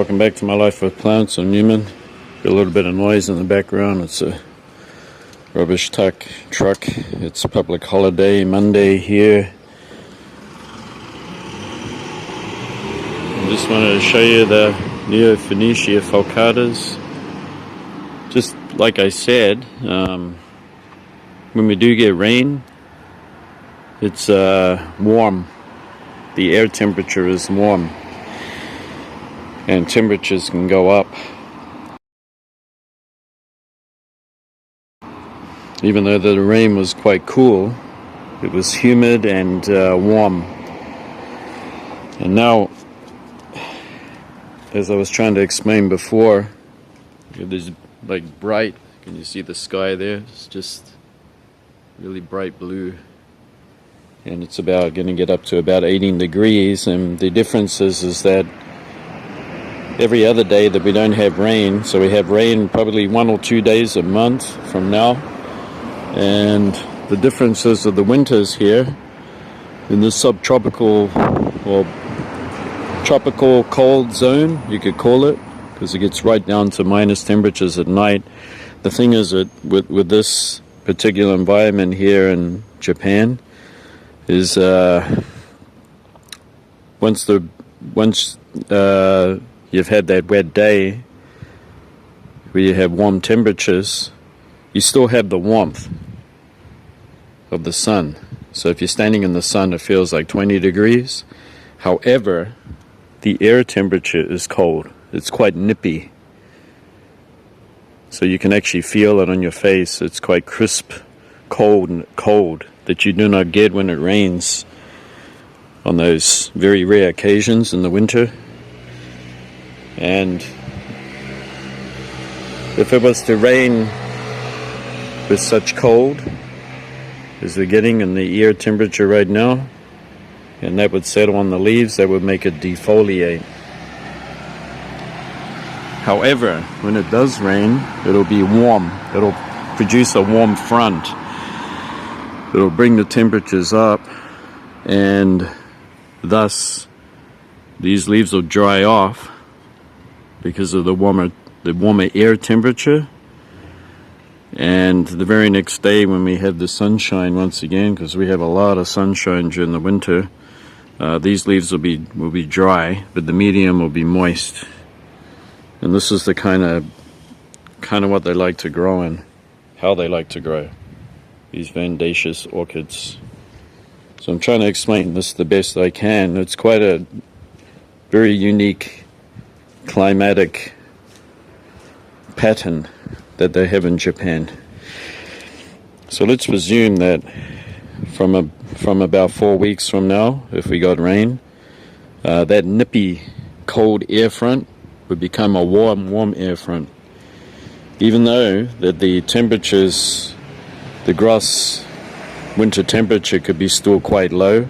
welcome back to My Life with Plants. I'm Newman. Got a little bit of noise in the background. It's a rubbish truck. It's a public holiday, Monday here. I just wanted to show you the Neophonetia falcatas. Just like I said, when we do get rain, it's warm. The air temperature is warm, and temperatures can go up. Even though the rain was quite cool, it was humid and warm. And now, as I was trying to explain before, there's like bright, can you see the sky there? It's just really bright blue. And it's about going to get up to about 18 degrees. And the difference is that every other day that we don't have rain, so we have rain probably 1 or 2 days a month from now. And the differences of the winters here in this subtropical or tropical cold zone, you could call it, because it gets right down to minus temperatures at night. The thing is that with this particular environment here in Japan is once you've had that wet day where you have warm temperatures, you still have the warmth of the sun. So if you're standing in the sun, it feels like 20 degrees. However, the air temperature is cold. It's quite nippy. So you can actually feel it on your face. It's quite crisp, cold that you do not get when it rains on those very rare occasions in the winter. And if it was to rain with such cold as we're getting in the air temperature right now, and that would settle on the leaves, that would make it defoliate. However, when it does rain, it'll be warm. It'll produce a warm front. It'll bring the temperatures up, and thus these leaves will dry off because of the warmer air temperature. And the very next day, when we have the sunshine once again, because we have a lot of sunshine during the winter, these leaves will be dry, but the medium will be moist. And this is the kind of what they like to grow in, how they like to grow, these Vandaceous orchids. So I'm trying to explain this the best I can. It's quite a very unique climatic pattern that they have in Japan. So let's presume that from about 4 weeks from now, if we got rain, that nippy cold air front would become a warm air front. Even though that the temperatures, the gross winter temperature could be still quite low.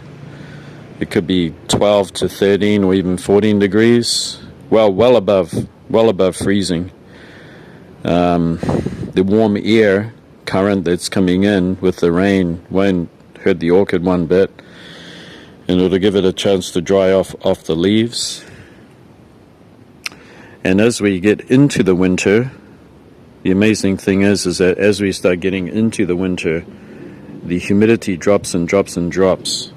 It could be 12 to 13 or even 14 degrees, well above freezing. The warm air current that's coming in with the rain won't hurt the orchid one bit, and it'll give it a chance to dry off the leaves. And as we get into the winter, the amazing thing is that as we start getting into the winter, the humidity drops and drops and drops.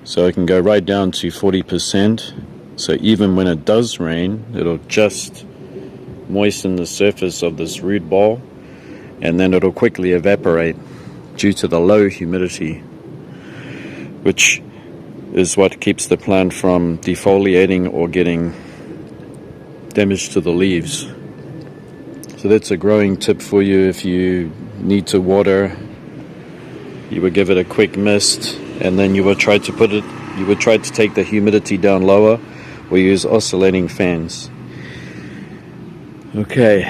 So it can go right down to 40%. So even when it does rain, it'll just moisten the surface of this root ball, and then it'll quickly evaporate due to the low humidity, which is what keeps the plant from defoliating or getting damage to the leaves. So that's a growing tip for you. If you need to water, you would give it a quick mist, and then you would try to take the humidity down lower, or use oscillating fans. Okay,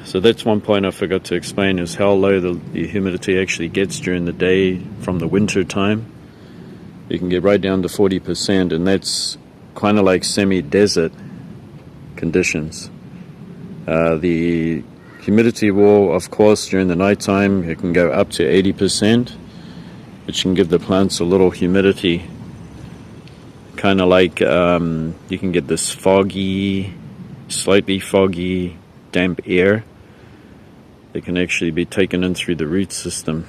so that's one point I forgot to explain, is how low the humidity actually gets during the day from the winter time. You can get right down to 40%, and that's kind of like semi-desert conditions. The humidity will, of course, during the nighttime, it can go up to 80%, which can give the plants a little humidity. Kind of like you can get this foggy slightly foggy, damp air, they can actually be taken in through the root system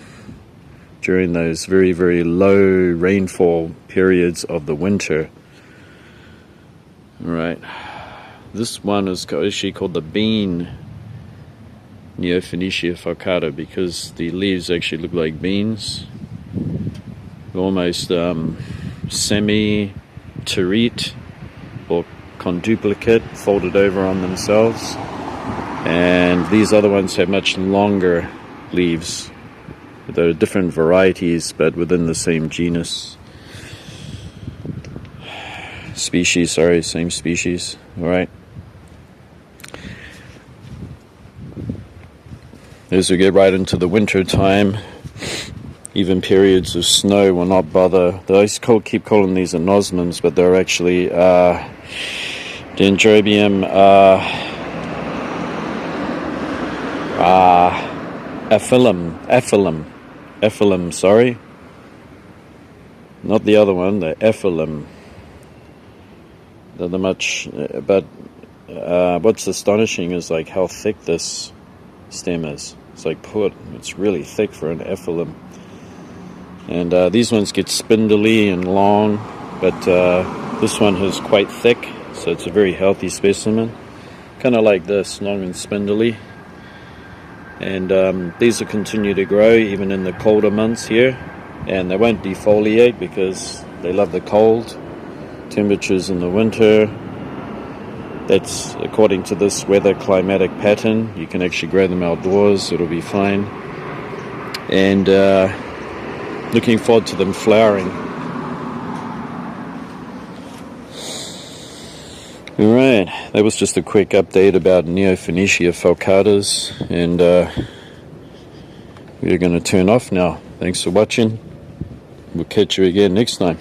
during those very, very low rainfall periods of the winter. Alright, this one is actually called the bean Neophoenicia falcata because the leaves actually look like beans, almost semi-terete or conduplicate, folded over on themselves. And these other ones have much longer leaves. There are different varieties, but within the same genus. Species, sorry, same species. Alright. As we get right into the winter time, even periods of snow will not bother. They keep calling these anosmiums, but they're actually Dendrobium Ephyllum, sorry. Not the other one, the Ephyllum. They're the much, but what's astonishing is like how thick this stem is. It's like it's really thick for an Ephyllum. And these ones get spindly and long, but this one is quite thick, so it's a very healthy specimen. Kind of like this, long and spindly. And these will continue to grow even in the colder months here, and they won't defoliate because they love the cold temperatures in the winter. That's according to this weather climatic pattern. You can actually grow them outdoors, it'll be fine. And looking forward to them flowering. Alright, that was just a quick update about Neophoenicia falcatas, and we're going to turn off now. Thanks for watching. We'll catch you again next time.